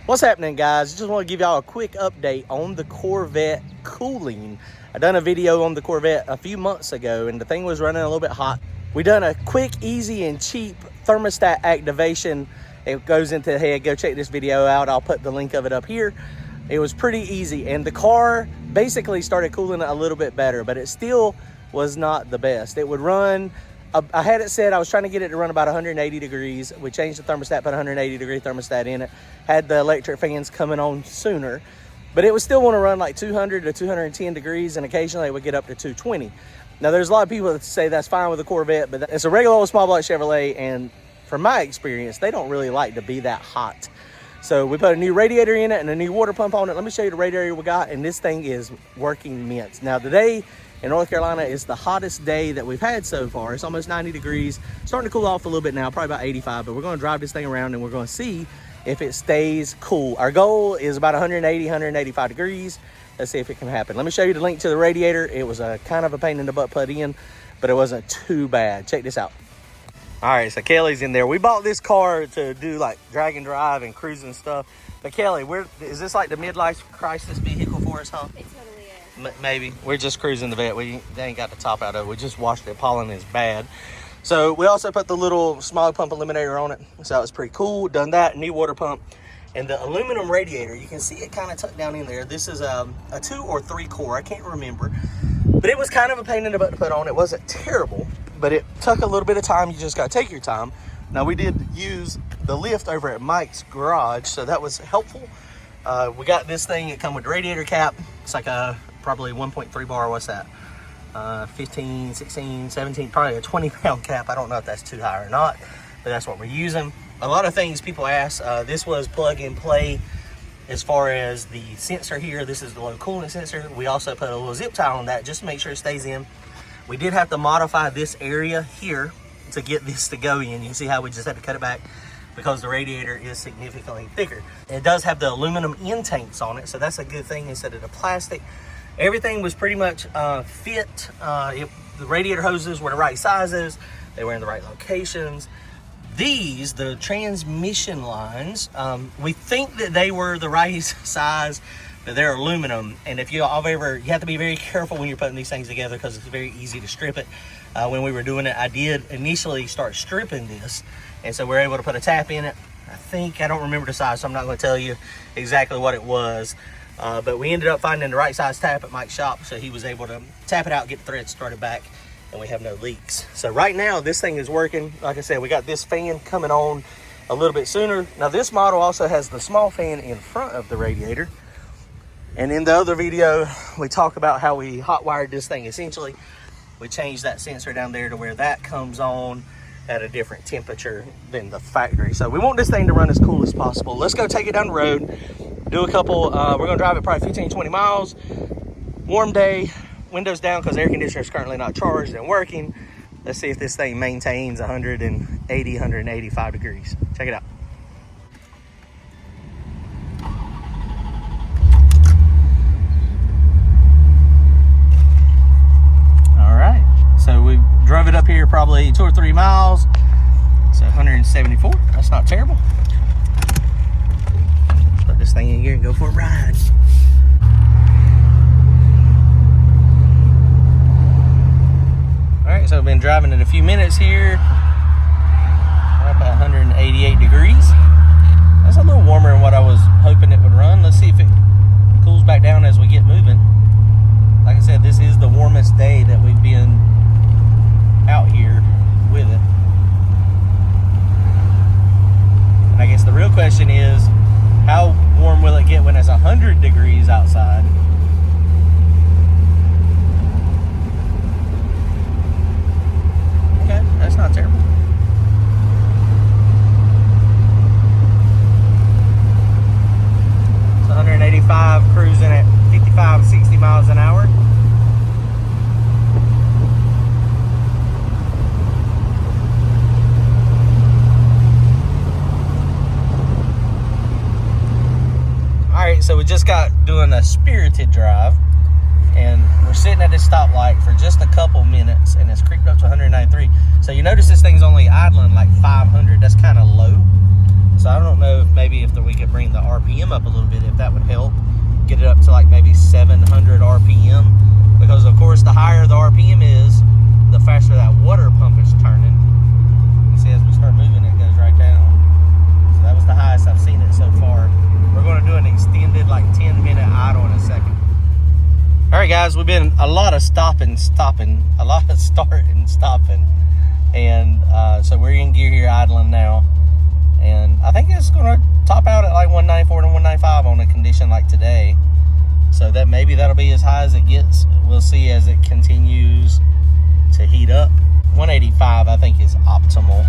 What's happening, guys? Just want to give y'all a quick update on the Corvette cooling. I done a video on the Corvette a few months ago and the thing was running a little bit hot. We done a quick, easy, and cheap thermostat activation. It goes into the head. Go check this video out. I'll put the link of it up here. It was pretty easy and the car basically started cooling a little bit better, but it still was not the best. It would run, I had it set, I was trying to get it to run about 180 degrees. We changed the thermostat, put a 180 degree thermostat in it, had the electric fans coming on sooner, but it would still want to run like 200 to 210 degrees, and occasionally it would get up to 220. Now there's a lot of people that say that's fine with the Corvette, but it's a regular old small block Chevrolet, and from my experience, they don't really like to be that hot. So we put a new radiator in it and a new water pump on it. Let me show you the radiator we got, and this thing is working mints. Now today in North Carolina is the hottest day that we've had so far. It's almost 90 degrees, starting to cool off a little bit now, probably about 85, but we're gonna drive this thing around and we're gonna see if it stays cool. Our goal is about 180, 185 degrees. Let's see if it can happen. Let me show you the link to the radiator. It was a kind of a pain in the butt put in, but it wasn't too bad. Check this out. All right, so Kelly's in there. We bought this car to do like drag and drive and cruising stuff. But Kelly, is this like the midlife crisis vehicle for us, huh? It totally is. Maybe. We're just cruising the vet. They ain't got the top out of it. We just washed it. Pollen is bad. So we also put the little smog pump eliminator on it. So it's pretty cool. Done that, new water pump. And the aluminum radiator, you can see it kind of tucked down in there. This is a 2 or 3 core, I can't remember. But it was kind of a pain in the butt to put on. It wasn't terrible, but it took a little bit of time. You just got to take your time. Now we did use the lift over at Mike's garage, so that was helpful. We got this thing, it come with the radiator cap. It's like a probably 1.3 bar, what's that? 15, 16, 17, probably a 20-pound cap. I don't know if that's too high or not, but that's what we're using. A lot of things people ask, this was plug and play as far as the sensor here. This is the low coolant sensor. We also put a little zip tie on that just to make sure it stays in. We did have to modify this area here to get this to go in. You can see how we just had to cut it back because the radiator is significantly thicker. It does have the aluminum end tanks on it, so that's a good thing instead of the plastic. Everything was pretty much fit. The radiator hoses were the right sizes. They were in the right locations. These, the transmission lines, we think that they were the right size, but they're aluminum. And if you have to be very careful when you're putting these things together because it's very easy to strip it. When we were doing it, I did initially start stripping this. And so we're able to put a tap in it. I don't remember the size, so I'm not going to tell you exactly what it was. But we ended up finding the right size tap at Mike's shop. So he was able to tap it out, get the thread started back, and we have no leaks. So right now this thing is working. Like I said, we got this fan coming on a little bit sooner. Now this model also has the small fan in front of the radiator. And in the other video, we talk about how we hot wired this thing. Essentially, we changed that sensor down there to where that comes on at a different temperature than the factory. So we want this thing to run as cool as possible. Let's go take it down the road, do a couple, we're gonna drive it probably 15, 20 miles. Warm day, windows down because the air conditioner is currently not charged and working. Let's see if this thing maintains 180, 185 degrees. Check it out. All right, so we drove it up here probably 2 or 3 miles. So 174, that's not terrible. Let's put this thing in here and go for a ride. So I've been driving it a few minutes here. We're up at 188 degrees. That's a little warmer than what I was hoping it would run. Let's see if it cools back down as we get moving. Like I said, this is the warmest day that we've been out here with it. And I guess the real question is, how warm will it get when it's 100 degrees outside? Okay, that's not terrible. It's 185, cruising at 55, 60 miles an hour. All right, so we just got doing a spirited drive. And we're sitting at this stoplight for just a couple minutes and it's creeped up to 193. So you notice this thing's only idling like 500. That's kind of low. So I don't know if maybe if we could bring the RPM up a little bit, if that would help get it up to like maybe 700 RPM, because of course the higher the RPM is, the faster that water pump is turning. You see, as we start moving, it goes right down. So that was the highest I've seen it so far. We're going to do an extended like 10-minute idle in a second. All right, guys, we've been a lot of stopping, a lot of starting, stopping, and so we're in gear here idling now. And I think it's going to top out at like 194 to 195 on a condition like today. So that maybe that'll be as high as it gets. We'll see as it continues to heat up. 185 I think is optimal.